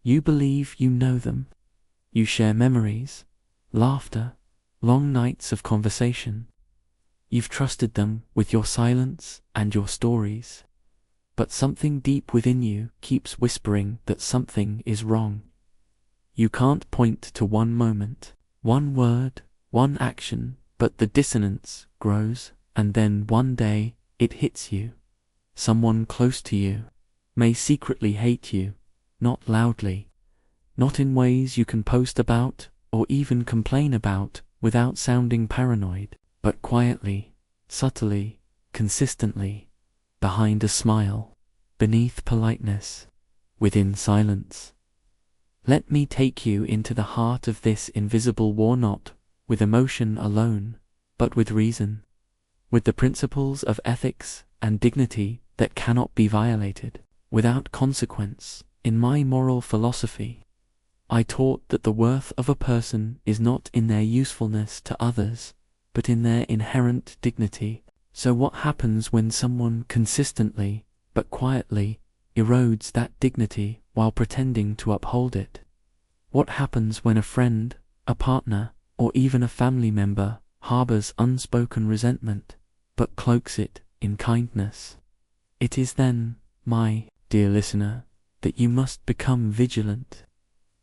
You believe you know them. You share memories, laughter, long nights of conversation. You've trusted them with your silence and your stories. But something deep within you keeps whispering that something is wrong. You can't point to one moment, one word, one action, but the dissonance grows, and then one day it hits you. Someone close to you may secretly hate you, not loudly, not in ways you can post about or even complain about without sounding paranoid, but quietly, subtly, consistently, behind a smile, beneath politeness, within silence. Let me take you into the heart of this invisible war, not with emotion alone, but with reason, with the principles of ethics and dignity that cannot be violated without consequence. In my moral philosophy, I taught that the worth of a person is not in their usefulness to others, but in their inherent dignity. So what happens when someone consistently, but quietly, erodes that dignity while pretending to uphold it? What happens when a friend, a partner, or even a family member harbors unspoken resentment, but cloaks it in kindness? It is then, my dear listener, that you must become vigilant,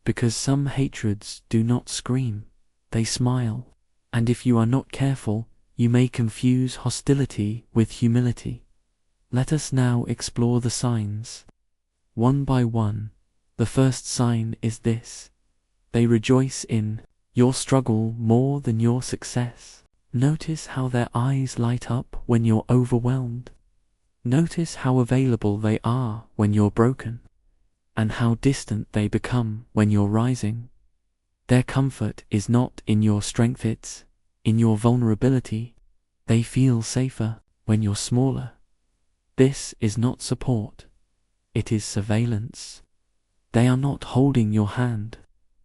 because some hatreds do not scream, they smile, and if you are not careful, you may confuse hostility with humility. Let us now explore the signs. One by one, the first sign is this: they rejoice in your struggle more than your success. Notice how their eyes light up when you're overwhelmed. Notice how available they are when you're broken, and how distant they become when you're rising. Their comfort is not in your strength, it's in your vulnerability. They feel safer when you're smaller. This is not support, it is surveillance. They are not holding your hand,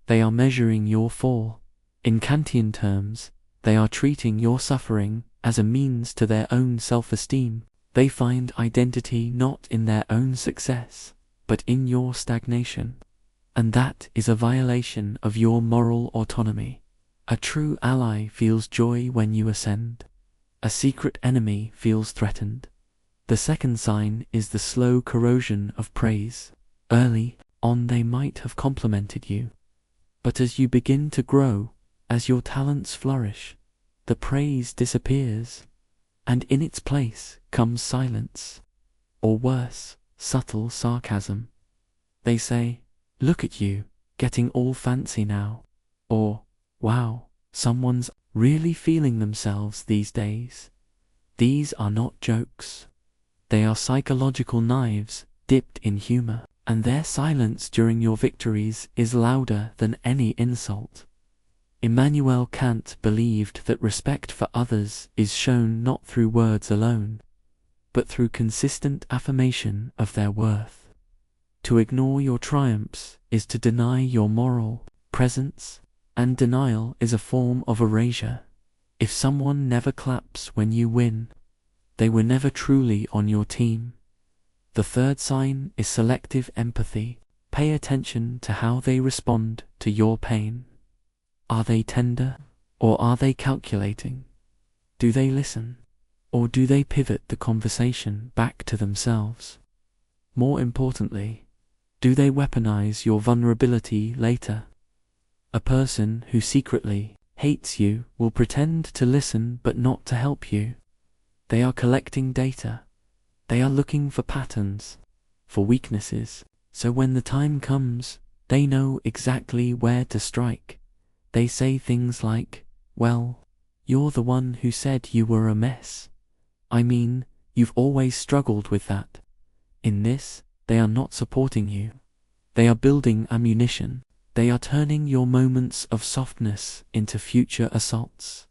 they are measuring your fall. In Kantian terms, they are treating your suffering as a means to their own self-esteem. They find identity not in their own success, but in your stagnation. And that is a violation of your moral autonomy. A true ally feels joy when you ascend. A secret enemy feels threatened. The second sign is the slow corrosion of praise. Early on they might have complimented you, but as you begin to grow, as your talents flourish, the praise disappears, and in its place comes silence, or worse, subtle sarcasm. They say, "Look at you, getting all fancy now," or, "Wow, someone's really feeling themselves these days." These are not jokes. They are psychological knives dipped in humor, and their silence during your victories is louder than any insult. Immanuel Kant believed that respect for others is shown not through words alone, but through consistent affirmation of their worth. To ignore your triumphs is to deny your moral presence, and denial is a form of erasure. If someone never claps when you win, they were never truly on your team. The third sign is selective empathy. Pay attention to how they respond to your pain. Are they tender, or are they calculating? Do they listen, or do they pivot the conversation back to themselves? More importantly, do they weaponize your vulnerability later? A person who secretly hates you will pretend to listen but not to help you. They are collecting data. They are looking for patterns, for weaknesses, so when the time comes, they know exactly where to strike. They say things like, "Well, you're the one who said you were a mess. I mean, you've always struggled with that." In this, they are not supporting you. They are building ammunition. They are turning your moments of softness into future assaults.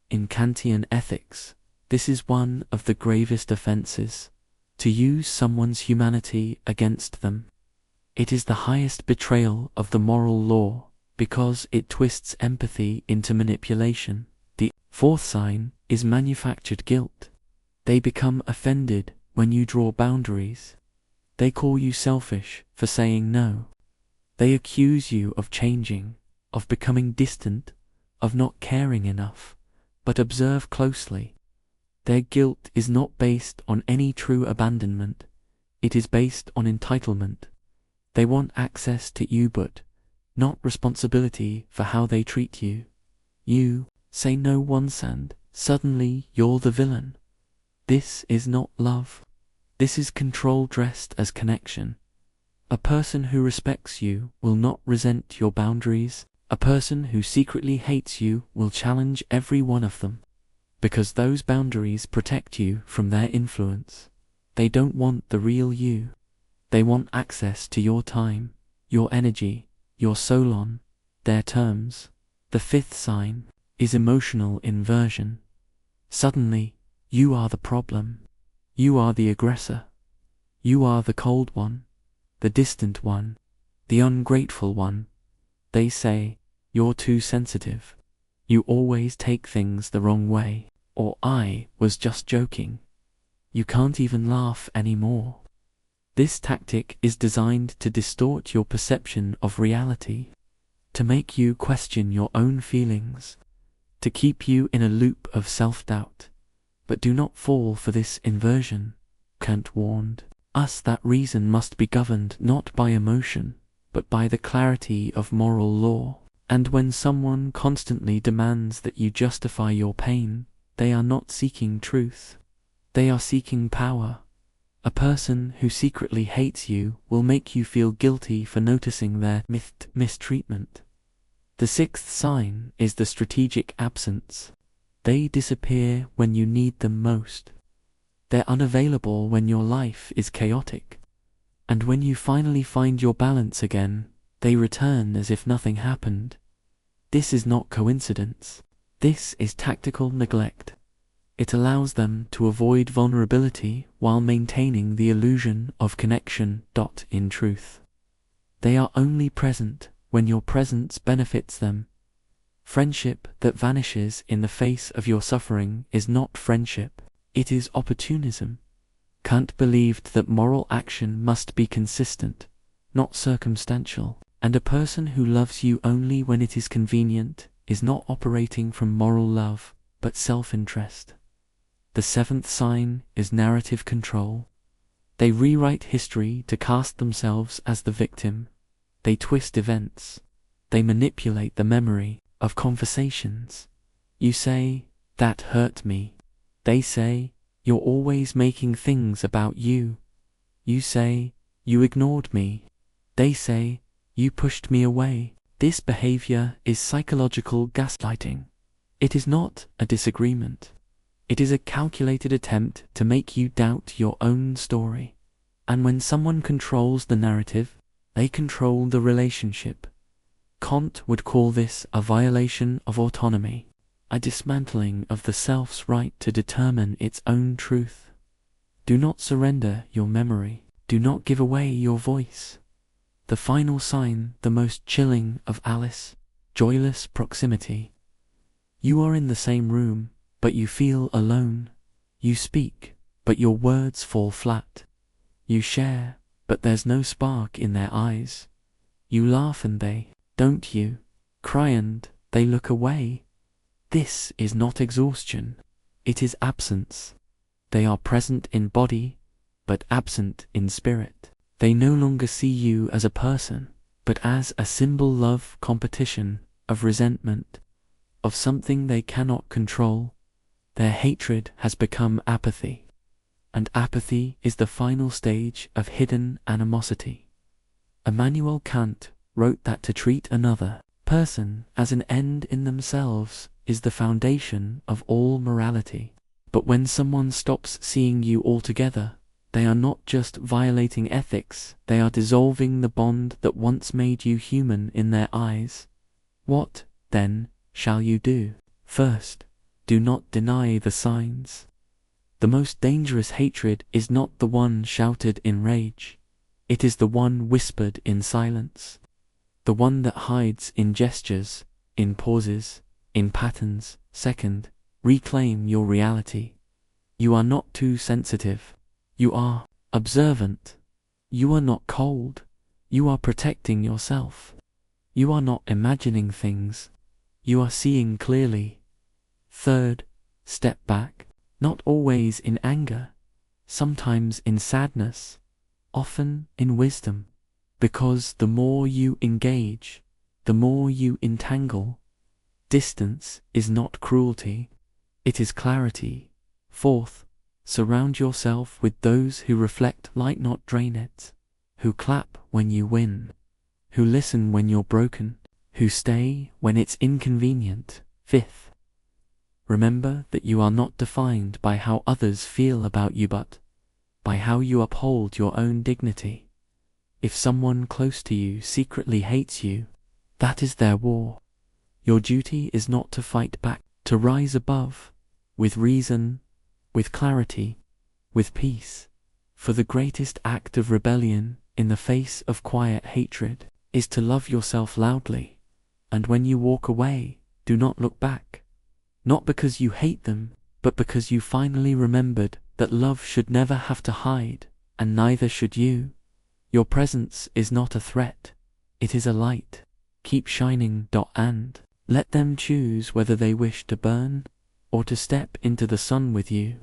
In Kantian ethics, this is one of the gravest offenses: to use someone's humanity against them. It is the highest betrayal of the moral law, because it twists empathy into manipulation. The fourth sign is manufactured guilt. They become offended when you draw boundaries. They call you selfish for saying no. They accuse you of changing, of becoming distant, of not caring enough. But observe closely. Their guilt is not based on any true abandonment. It is based on entitlement. They want access to you but not responsibility for how they treat you. You say no once and suddenly you're the villain. This is not love. This is control dressed as connection. A person who respects you will not resent your boundaries. A person who secretly hates you will challenge every one of them. Because those boundaries protect you from their influence. They don't want the real you. They want access to your time, your energy, your soul on their terms. The fifth sign is emotional inversion. Suddenly, you are the problem. You are the aggressor. You are the cold one, the distant one, the ungrateful one. They say, you're too sensitive. You always take things the wrong way. Or I was just joking. You can't even laugh anymore. This tactic is designed to distort your perception of reality, to make you question your own feelings, to keep you in a loop of self-doubt. But do not fall for this inversion. Kant warned us that reason must be governed not by emotion, but by the clarity of moral law. And when someone constantly demands that you justify your pain, they are not seeking truth. They are seeking power. A person who secretly hates you will make you feel guilty for noticing their mistreatment. The sixth sign is the strategic absence. They disappear when you need them most. They're unavailable when your life is chaotic. And when you finally find your balance again, they return as if nothing happened. This is not coincidence. This is tactical neglect. It allows them to avoid vulnerability while maintaining the illusion of connection. In truth, they are only present when your presence benefits them. Friendship that vanishes in the face of your suffering is not friendship, it is opportunism. Kant believed that moral action must be consistent, not circumstantial, and a person who loves you only when it is convenient is not operating from moral love, but self-interest. The seventh sign is narrative control. They rewrite history to cast themselves as the victim. They twist events. They manipulate the memory of conversations. You say, that hurt me. They say, you're always making things about you. You say, you ignored me. They say, you pushed me away. This behavior is psychological gaslighting. It is not a disagreement. It is a calculated attempt to make you doubt your own story. And when someone controls the narrative, they control the relationship. Kant would call this a violation of autonomy, a dismantling of the self's right to determine its own truth. Do not surrender your memory. Do not give away your voice. The final sign, the most chilling of Alice, joyless proximity. You are in the same room, but you feel alone. You speak, but your words fall flat. You share, but there's no spark in their eyes. You laugh and they don't. You cry and they look away. This is not exhaustion. It is absence. They are present in body, but absent in spirit. They no longer see you as a person, but as a symbol of competition, of resentment, of something they cannot control. Their hatred has become apathy, and apathy is the final stage of hidden animosity. Immanuel Kant wrote that to treat another person as an end in themselves is the foundation of all morality. But when someone stops seeing you altogether, they are not just violating ethics, they are dissolving the bond that once made you human in their eyes. What, then, shall you do? First, do not deny the signs. The most dangerous hatred is not the one shouted in rage. It is the one whispered in silence. The one that hides in gestures, in pauses, in patterns. Second, reclaim your reality. You are not too sensitive. You are observant. You are not cold. You are protecting yourself. You are not imagining things. You are seeing clearly. Third, step back, not always in anger, sometimes in sadness, often in wisdom, because the more you engage, the more you entangle. Distance is not cruelty, it is clarity. Fourth, surround yourself with those who reflect light, not drain it, who clap when you win, who listen when you're broken, who stay when it's inconvenient. Fifth, remember that you are not defined by how others feel about you, but by how you uphold your own dignity. If someone close to you secretly hates you, that is their war. Your duty is not to fight back, to rise above, with reason, with clarity, with peace. For the greatest act of rebellion in the face of quiet hatred is to love yourself loudly, and when you walk away, do not look back. Not because you hate them, but because you finally remembered that love should never have to hide, and neither should you. Your presence is not a threat, it is a light. Keep shining. And let them choose whether they wish to burn or to step into the sun with you.